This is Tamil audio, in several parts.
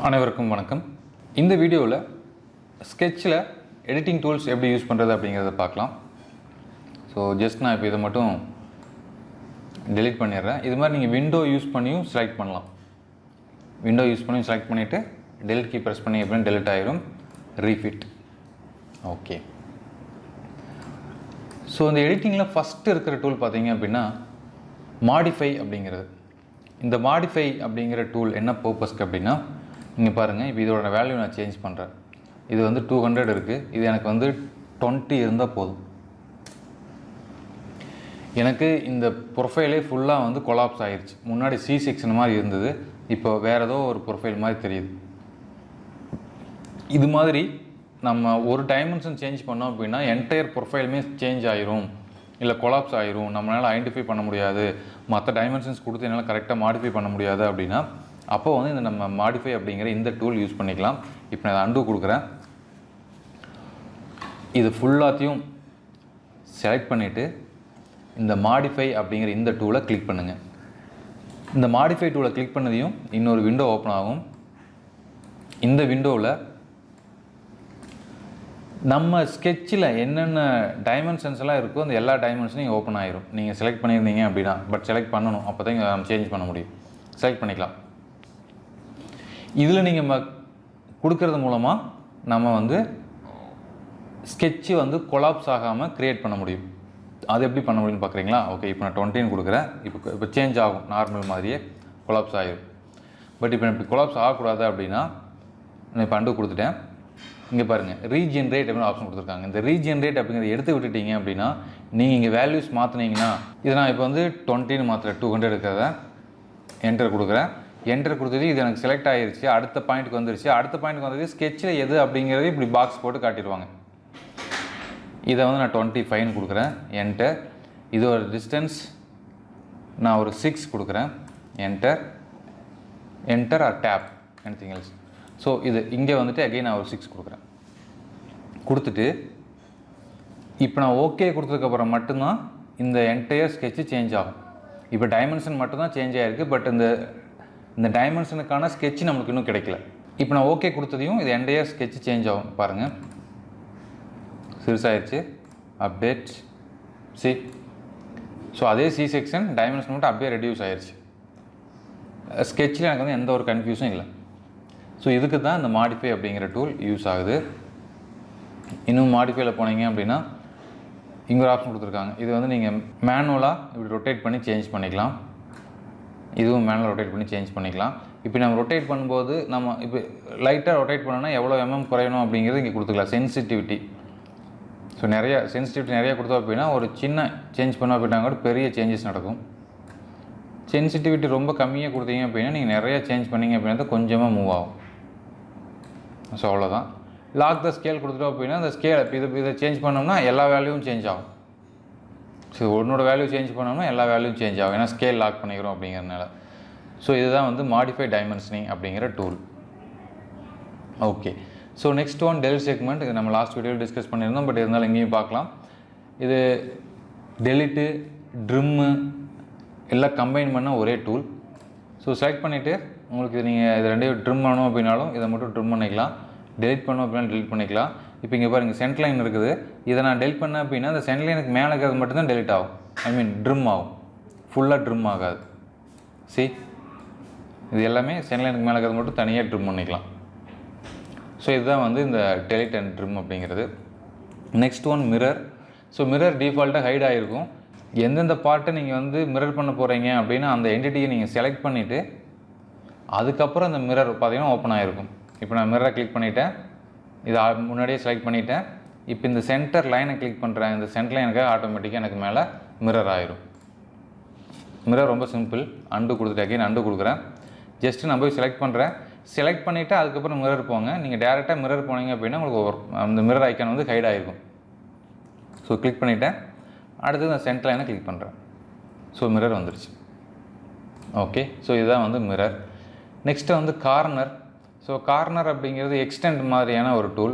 அனைவருக்கும் வணக்கம். இந்த வீடியோவில் ஸ்கெட்சில் எடிட்டிங் டூல்ஸ் எப்படி யூஸ் பண்ணுறது அப்படிங்கிறத பார்க்கலாம். ஸோ ஜஸ்ட் நான் இப்போ இதை மட்டும் டெலீட் பண்ணிடுறேன். இது மாதிரி நீங்கள் விண்டோ யூஸ் பண்ணியும் செலக்ட் பண்ணலாம். விண்டோ யூஸ் பண்ணியும் செலக்ட் பண்ணிவிட்டு டெலிட் கீ ப்ரெஸ் பண்ணி எப்படின்னு டெலிட் ஆகிரும். ரீஃபிட். ஓகே. ஸோ இந்த எடிட்டிங்கில் ஃபஸ்ட்டு இருக்கிற டூல் பார்த்தீங்க அப்படின்னா மாடிஃபை அப்படிங்கிறது. இந்த மாடிஃபை அப்படிங்கிற டூல் என்ன பர்பஸ்க்கு அப்படின்னா, நீங்கள் பாருங்கள், இப்போ இதோட வேல்யூ நான் சேஞ்ச் பண்ணுறேன். இது வந்து 200 இருக்குது. இது எனக்கு வந்து 20 இருந்தால் போதும். எனக்கு இந்த ப்ரொஃபைலே ஃபுல்லாக வந்து கொலாப்ஸ் ஆகிடுச்சு. முன்னாடி சி செக்ஷன் மாதிரி இருந்தது, இப்போ வேறு ஏதோ ஒரு ப்ரொஃபைல் மாதிரி தெரியுது. இது மாதிரி நம்ம ஒரு டைமென்ஷன் சேஞ்ச் பண்ணோம் அப்படின்னா என்டையர் ப்ரொஃபைலுமே சேஞ்ச் ஆகிரும், இல்லை கொலாப்ஸ் ஆகிரும். நம்மளால் ஐடென்டிஃபை பண்ண முடியாது, மற்ற டைமென்ஷன்ஸ் கொடுத்து என்னால் கரெக்டாக மாடிஃபை பண்ண முடியாது அப்படின்னா அப்போ வந்து இந்த நம்ம மாடிஃபை அப்படிங்கிற இந்த டூல் யூஸ் பண்ணிக்கலாம். இப்போ நான் அன்டூ கொடுக்குறேன். இது ஃபுல்லாத்தையும் செலக்ட் பண்ணிவிட்டு இந்த மாடிஃபை அப்படிங்கிற இந்த டூலை கிளிக் பண்ணுங்கள். இந்த மாடிஃபை டூலை கிளிக் பண்ணதையும் இன்னொரு விண்டோ ஓப்பன் ஆகும். இந்த விண்டோவில் நம்ம ஸ்கெட்சில் என்னென்ன டைமென்ஷன்ஸ் எல்லாம் இருக்கோ அந்த எல்லா டைமென்ஷனையும் ஓப்பன் ஆகிரும். நீங்கள் செலக்ட் பண்ணியிருந்தீங்க அப்படின்னா, பட் செலக்ட் பண்ணணும், அப்போ தான் நம்ம சேஞ்ச் பண்ண முடியும். செலக்ட் பண்ணிக்கலாம். இதில் நீங்கள் கொடுக்கறது மூலமாக நம்ம வந்து ஸ்கெட்சு வந்து கொலாப்ஸ் ஆகாமல் க்ரியேட் பண்ண முடியும். அது எப்படி பண்ண முடியும்னு பார்க்குறீங்களா? ஓகே, இப்போ நான் 20 கொடுக்குறேன். இப்போ சேஞ்ச் ஆகும், நார்மல் மாதிரியே கொலாப்ஸ் ஆகிடும். பட் இப்போ இப்படி கொலாப்ஸ் ஆகக்கூடாது அப்படின்னா நான் இப்போ அண்டு கொடுத்துட்டேன். இங்கே பாருங்கள், ரீஜென்ரேட் அப்படின்னு ஆப்ஷன் கொடுத்துருக்காங்க. இந்த ரீஜென்ரேட் அப்படிங்கிறத எடுத்து விட்டுட்டீங்க அப்படின்னா நீங்கள் இங்கே வேல்யூஸ் மாற்றினீங்கன்னா, இதை நான் இப்போ வந்து 20 மாற்றுறேன். 200 இருக்கிறத என்டர் கொடுக்குறேன். என்டர் கொடுத்தது இது எனக்கு செலக்ட் ஆகிருச்சு. அடுத்த பாயிண்ட்டுக்கு வந்துருச்சு. அடுத்த பாயிண்ட்டுக்கு வந்தது ஸ்கெட்சில் எது அப்படிங்கிறது இப்படி பாக்ஸ் போட்டு காட்டிடுவாங்க. இதை வந்து நான் 25 கொடுக்குறேன். என்டர். இது ஒரு டிஸ்டன்ஸ் நான் ஒரு 6 கொடுக்குறேன். Enter. Enter or tab, anything else. So இது இங்கே வந்துட்டு அகெயின் நான் ஒரு 6 கொடுக்குறேன். கொடுத்துட்டு இப்போ நான் ஓகே கொடுத்ததுக்கப்புறம் மட்டும்தான் இந்த என்டையர் ஸ்கெட்சு சேஞ்ச் ஆகும். இப்போ டைமென்ஷன் மட்டும்தான் சேஞ்ச் ஆகிருக்கு, பட் இந்த டைமென்ஷனுக்கான ஸ்கெட்சு நம்மளுக்கு இன்னும் கிடைக்கல. இப்போ நான் ஓகே கொடுத்ததையும் இது என்டையர் ஸ்கெட்சு சேஞ்ச் ஆகும். பாருங்கள், சிறுசாகிடுச்சு. Update C. ஸோ அதே சி செக்ஷன் டைமென்ஷன் மட்டும் அப்படியே ரெடியூஸ் ஆகிடுச்சு. ஸ்கெட்சில் எனக்கு வந்து எந்த ஒரு கன்ஃபியூஸும் இல்லை. ஸோ இதுக்கு தான் இந்த மாடிஃபை அப்படிங்கிற டூல் யூஸ் ஆகுது. இன்னும் மாடிஃபைல போனீங்க அப்படின்னா இங்கே ஒரு ஆப்ஷன் கொடுத்துருக்காங்க. இது வந்து நீங்கள் மேனுவலாக இப்படி ரொட்டேட் பண்ணி சேஞ்ச் பண்ணிக்கலாம். இதுவும் மேனுவலாக ரொட்டேட் பண்ணி சேஞ்ச் பண்ணிக்கலாம். இப்போ நம்ம ரொட்டேட் பண்ணும்போது நம்ம இப்போ லைட்டாக ரொட்டேட் பண்ணோன்னா எவ்வளோ குறையணும் அப்படிங்கிறது இங்கே கொடுத்துக்கலாம். சென்சிட்டிவிட்டி. ஸோ சென்சிட்டிவிட்டி நிறையா கொடுத்தோம் அப்படின்னா ஒரு சின்ன சேஞ்ச் பண்ணோம் அப்படின்னா கூட பெரிய சேஞ்சஸ் நடக்கும். சென்சிட்டிவிட்டி ரொம்ப கம்மியாக கொடுத்தீங்க அப்படின்னா நீங்கள் நிறையா சேஞ்ச் பண்ணிங்க அப்படின்னா கொஞ்சமாக மூவ் ஆகும். ஸோ அவ்வளோதான். லாக் த ஸ்கேல் கொடுத்துட்டோம் அப்படின்னா அந்த ஸ்கேல் இதை சேஞ்ச் பண்ணோம்னா எல்லா வேல்யூவும் சேஞ்ச் ஆகும். ஸோ ஒன்னோட வேல்யூ சேஞ்ச் பண்ணோம்னா எல்லா வேல்யூவும் சேஞ்ச் ஆகும், ஏன்னா ஸ்கேல் லாக் பண்ணிக்கிறோம் அப்படிங்கிறதுனால. ஸோ இதுதான் வந்து மாடிஃபை டைமென்ஷனிங் அப்படிங்கிற tool. Okay. So next one delete segment. இது நம்ம லாஸ்ட் வீடியோவில் டிஸ்கஸ் பண்ணியிருந்தோம், பட் இருந்தாலும் இங்கேயும் பார்க்கலாம். இது டெலிட்டு, ட்ரிம்மு எல்லாம் கம்பைன் பண்ண ஒரே டூல். ஸோ செலக்ட் பண்ணிவிட்டு உங்களுக்கு நீங்கள் இது ரெண்டையும் ட்ரிம் பண்ணணும் அப்படின்னாலும் இதை மட்டும் ட்ரிம் பண்ணிக்கலாம். டெலிட் பண்ணணும் அப்படின்னா டெலிட் பண்ணிக்கலாம். இப்போ இங்கே பாருங்கள், சென்ட் லைன் இருக்குது. இதை நான் டெலிட் பண்ணேன் அப்படின்னா அந்த சென்ட் லைனுக்கு மேலே இருக்கிறது மட்டும்தான் டெலிட் ஆகும். ட்ரிம் ஆகும், ஃபுல்லாக ட்ரிம் ஆகாது. சி, இது எல்லாமே சென்ட் லைனுக்கு மேலே இருக்கிறது மட்டும் தனியாக ட்ரிம் பண்ணிக்கலாம். ஸோ இதுதான் வந்து இந்த டெலிட் அண்ட் ட்ரிம் அப்படிங்கிறது. Next one mirror. So mirror டிஃபால்ட்டாக ஹைட் ஆகிருக்கும். எந்தெந்த பார்ட்டை நீங்கள் வந்து மிரர் பண்ண போகிறீங்க அப்படின்னா அந்த என்டிட்டியை நீங்கள் செலக்ட் பண்ணிவிட்டு அதுக்கப்புறம் அந்த மிரர் பார்த்தீங்கன்னா ஓப்பன் ஆகிருக்கும். இப்போ நான் மிரரை கிளிக் பண்ணிவிட்டேன். இதை முன்னாடியே செலக்ட் பண்ணிவிட்டேன். இப்போ இந்த சென்டர் லைனை கிளிக் பண்ணுறேன். இந்த சென்டர் லைனுக்காக ஆட்டோமேட்டிக்காக எனக்கு மேலே மிரர் ஆயிரும். மிரர் ரொம்ப சிம்பிள். அண்டு கொடுத்துட்டு அகைன் அண்டு கொடுக்குறேன். ஜஸ்ட்டு நான் போய் செலக்ட் பண்ணுறேன். செலக்ட் பண்ணிவிட்டு அதுக்கப்புறம் மிரர் போங்க. நீங்கள் டேரெக்டாக மிரர் போனீங்க அப்படின்னா உங்களுக்கு அந்த மிரர் ஐக்கான் வந்து ஹைட் ஆகிருக்கும். ஸோ கிளிக் பண்ணிவிட்டேன். அடுத்தது நான் சென்டர் லைனை கிளிக் பண்ணுறேன். ஸோ மிரர் வந்துடுச்சு. ஓகே. ஸோ இதுதான் வந்து மிரர். நெக்ஸ்ட்டு வந்து கார்னர். ஸோ கார்னர் அப்படிங்கிறது எக்ஸ்டெண்ட் மாதிரியான ஒரு டூல்.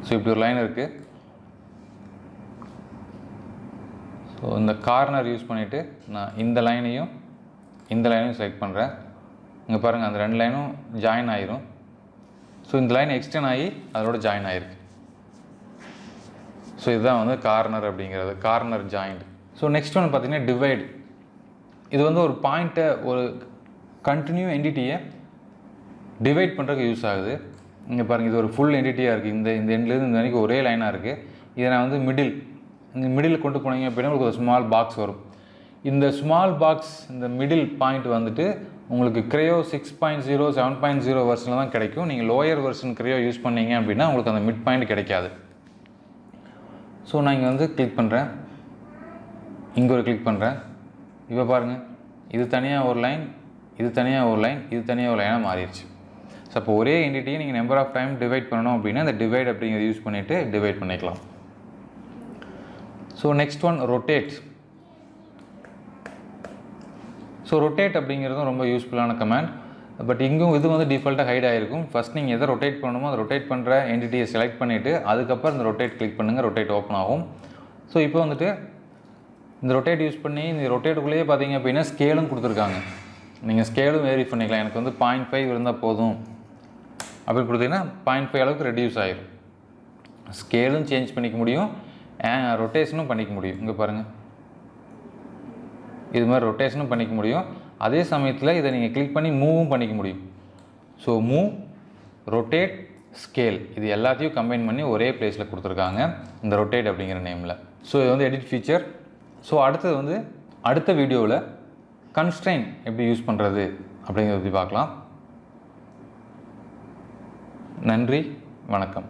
ஸோ இப்படி ஒரு லைன் இருக்குது. ஸோ இந்த கார்னர் யூஸ் பண்ணிவிட்டு நான் இந்த லைனையும் இந்த லைனையும் செலக்ட் பண்ணுறேன். இங்கே பாருங்கள், அந்த 2 லைனும் ஜாயின் ஆயிரும். ஸோ இந்த லைன் எக்ஸ்டெண்ட் ஆகி அதோட ஜாயின் ஆகிருக்கு. ஸோ இதுதான் வந்து கார்னர் அப்படிங்கிறது, கார்னர் ஜாயிண்ட். ஸோ நெக்ஸ்ட் ஒன்று பார்த்தீங்கன்னா டிவைட். இது வந்து ஒரு பாயிண்ட்டை, ஒரு கண்டினியூ என்டிட்டியை டிவைட் பண்ணுறதுக்கு யூஸ் ஆகுது. இங்கே பாருங்கள், இது ஒரு ஃபுல் என்டிட்டியாக இருக்குது. இந்த எண்ட்லேருந்து இந்த வரைக்கும் ஒரே லைனாக இருக்குது. இதை நான் வந்து மிடில் கொண்டு போனீங்க அப்படின்னா உங்களுக்கு ஒரு ஸ்மால் பாக்ஸ் வரும். இந்த ஸ்மால் பாக்ஸ், இந்த மிடில் பாயிண்ட் வந்துட்டு உங்களுக்கு Creo 6.0 7.0 வெர்ஷனில் தான் கிடைக்கும். நீங்கள் லோயர் வெர்ஷன் Creo யூஸ் பண்ணீங்க அப்படின்னா உங்களுக்கு அந்த மிட் பாயிண்ட் கிடைக்காது. ஸோ நான் இங்கே வந்து கிளிக் பண்ணுறேன், இங்கே ஒரு கிளிக் பண்ணுறேன். இப்போ பாருங்கள், இது தனியாக ஒரு லைன், இது தனியாக ஒரு லைன், இது தனியாக ஒரு லைனாக மாறிடுச்சு. ஸோ அப்போ ஒரே என்டிட்டியை நீங்கள் நம்பர் ஆஃப் டைம் டிவைட் பண்ணணும் அப்படின்னா இந்த டிவைட் அப்படிங்கிறத யூஸ் பண்ணிவிட்டு டிவைட் பண்ணிக்கலாம். So next one rotate. So rotate அப்படிங்கிறதும் ரொம்ப யூஸ்ஃபுல்லான கமாண்ட். பட் இங்கும் இது வந்து டிஃபால்ட்டாக ஹைட் ஆகிருக்கும். ஃபஸ்ட் நீங்கள் எதை ரொட்டேட் பண்ணணுமோ அதை ரொட்டேட் பண்ணுற என்டிட்டியை செலக்ட் பண்ணிவிட்டு அதுக்கப்புறம் இந்த ரொட்டேட் கிளிக் பண்ணுங்கள், ரொட்டேட் ஓப்பன் ஆகும். ஸோ இப்போ வந்துட்டு இந்த ரொட்டேட் யூஸ் பண்ணி இந்த ரொட்டேட்டுக்குள்ளேயே பார்த்தீங்க அப்படின்னா ஸ்கேலும் கொடுத்துருக்காங்க. நீங்கள் ஸ்கேலும் வேரி பண்ணிக்கலாம். எனக்கு வந்து 0.5 இருந்தால் போதும் அப்படி கொடுத்தீங்கன்னா 0.5 அளவுக்கு ரெடியூஸ் ஆகிடும். ஸ்கேலும் சேஞ்ச் பண்ணிக்க முடியும், ரொட்டேஷனும் பண்ணிக்க முடியும். இங்கே பாருங்கள், இது மாதிரி ரொட்டேஷனும் பண்ணிக்க முடியும். அதே சமயத்தில் இதை நீங்கள் கிளிக் பண்ணி மூவும் பண்ணிக்க முடியும். ஸோ மூவ், ரொட்டேட், ஸ்கேல் இது எல்லாத்தையும் கம்பைன் பண்ணி ஒரே பிளேஸில் கொடுத்துருக்காங்க இந்த ரொட்டேட் அப்படிங்கிற நேமில். ஸோ இது வந்து எடிட் ஃபீச்சர். ஸோ அடுத்தது வந்து அடுத்த வீடியோவில் கன்ஸ்ட்ரெயின் எப்படி யூஸ் பண்ணுறது அப்படிங்கிறத பற்றி பார்க்கலாம். நன்றி, வணக்கம்.